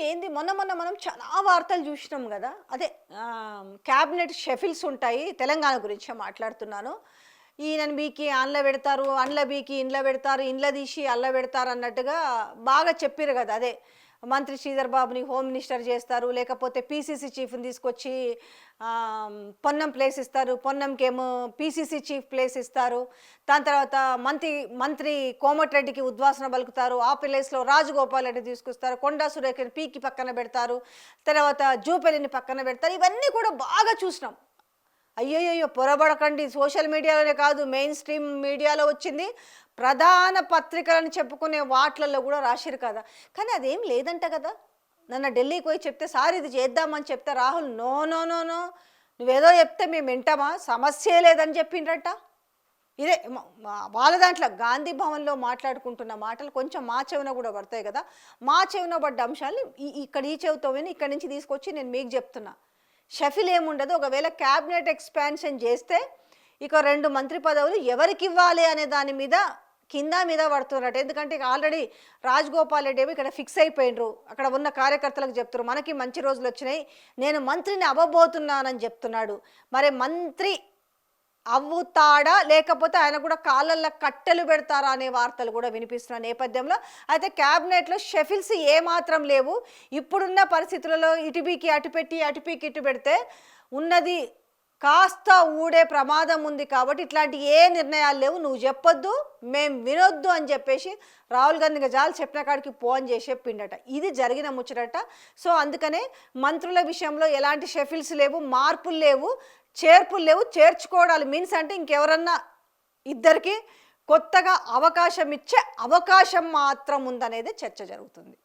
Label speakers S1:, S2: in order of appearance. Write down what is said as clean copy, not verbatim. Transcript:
S1: ఏంది మొన్న మొన్న మనం చాలా వార్తలు చూసినాం కదా. అదే క్యాబినెట్ షెఫిల్స్ ఉంటాయి. తెలంగాణ గురించే మాట్లాడుతున్నాను. ఈయనను బీకి అండ్ల పెడతారు, అండ్ల బీకి ఇండ్ల పెడతారు, ఇండ్ల తీసి అల్ల పెడతారు అన్నట్టుగా బాగా చెప్పారు కదా. అదే మంత్రి శ్రీధర్ బాబుని హోమ్ మినిస్టర్ చేస్తారు, లేకపోతే పీసీసీ చీఫ్ని తీసుకొచ్చి పొన్నం ప్లేస్ ఇస్తారు, పొన్నంకేమో పీసీసీ చీఫ్ ప్లేస్ ఇస్తారు. దాని తర్వాత మంత్రి కోమటిరెడ్డికి ఉద్వాసన పలుకుతారు, ఆ ప్లేస్లో రాజగోపాల్ రెడ్డి తీసుకొస్తారు, కొండా సురేఖని పీకి పక్కన పెడతారు, తర్వాత జూపెల్లిని పక్కన పెడతారు. ఇవన్నీ కూడా బాగా చూసినాం. అయ్యయ్యో పొరబడకండి, సోషల్ మీడియాలోనే కాదు మెయిన్ స్ట్రీమ్ మీడియాలో వచ్చింది, ప్రధాన పత్రికలను చెప్పుకునే వాటిలలో కూడా రాసిరు కదా. కానీ అదేం లేదంట కదా. నన్ను ఢిల్లీకి పోయి చెప్తే సార్ ఇది చేద్దామని చెప్తే Rahul no no no no నువ్వేదో చెప్తే మేము వింటామా, సమస్యే లేదని చెప్పిండ్రట. ఇదే వాళ్ళ దాంట్లో గాంధీ భవన్లో మాట్లాడుకుంటున్న మాటలు కొంచెం మా చెవున కూడా పడతాయి కదా. మా చెవున పడ్డ అంశాన్ని ఇక్కడ ఈ చెవితో విని ఇక్కడి నుంచి తీసుకొచ్చి నేను మీకు చెప్తున్నా. షఫిల్ ఏముండదు. ఒకవేళ క్యాబినెట్ ఎక్స్పాన్షన్ చేస్తే ఇక 2 మంత్రి పదవులు ఎవరికి ఇవ్వాలి అనే దాని మీద కింద మీద పడుతున్నట్టు. ఎందుకంటే ఇక ఆల్రెడీ రాజగోపాల్ రెడ్డి ఏమో ఇక్కడ ఫిక్స్ అయిపోయినరు. అక్కడ ఉన్న కార్యకర్తలకు చెప్తున్నారు మనకి మంచి రోజులు వచ్చినాయి, నేను మంత్రిని అవ్వబోతున్నానని చెప్తున్నాడు. మరి మంత్రి అవ్వుతాడా లేకపోతే ఆయన కూడా కాళ్ళల్లో కట్టెలు పెడతారా అనే వార్తలు కూడా వినిపిస్తున్న నేపథ్యంలో అయితే క్యాబినెట్లో షెఫిల్స్ ఏమాత్రం లేవు. ఇప్పుడున్న పరిస్థితులలో ఇటుబీకి అటుపెట్టి అటుపీకి ఇటు పెడితే ఉన్నది కాస్త ఊడే ప్రమాదం ఉంది. కాబట్టి ఇట్లాంటి ఏ నిర్ణయాలు లేవు, నువ్వు చెప్పొద్దు మేము వినొద్దు అని చెప్పేసి రాహుల్ గాంధీ గజాలు చెప్పిన కాడికి ఫోన్ చేసి చెప్పిండట. ఇది జరిగిన ముచ్చటట. సో అందుకనే మంత్రుల విషయంలో ఎలాంటి షెఫిల్స్ లేవు, మార్పులు లేవు, చేర్పులు లేవు. చేర్చుకోవడాలు మీన్స్ అంటే ఇంకెవరన్నా ఇద్దరికి కొత్తగా అవకాశం ఇచ్చే అవకాశం మాత్రం ఉందనేది చర్చ జరుగుతుంది.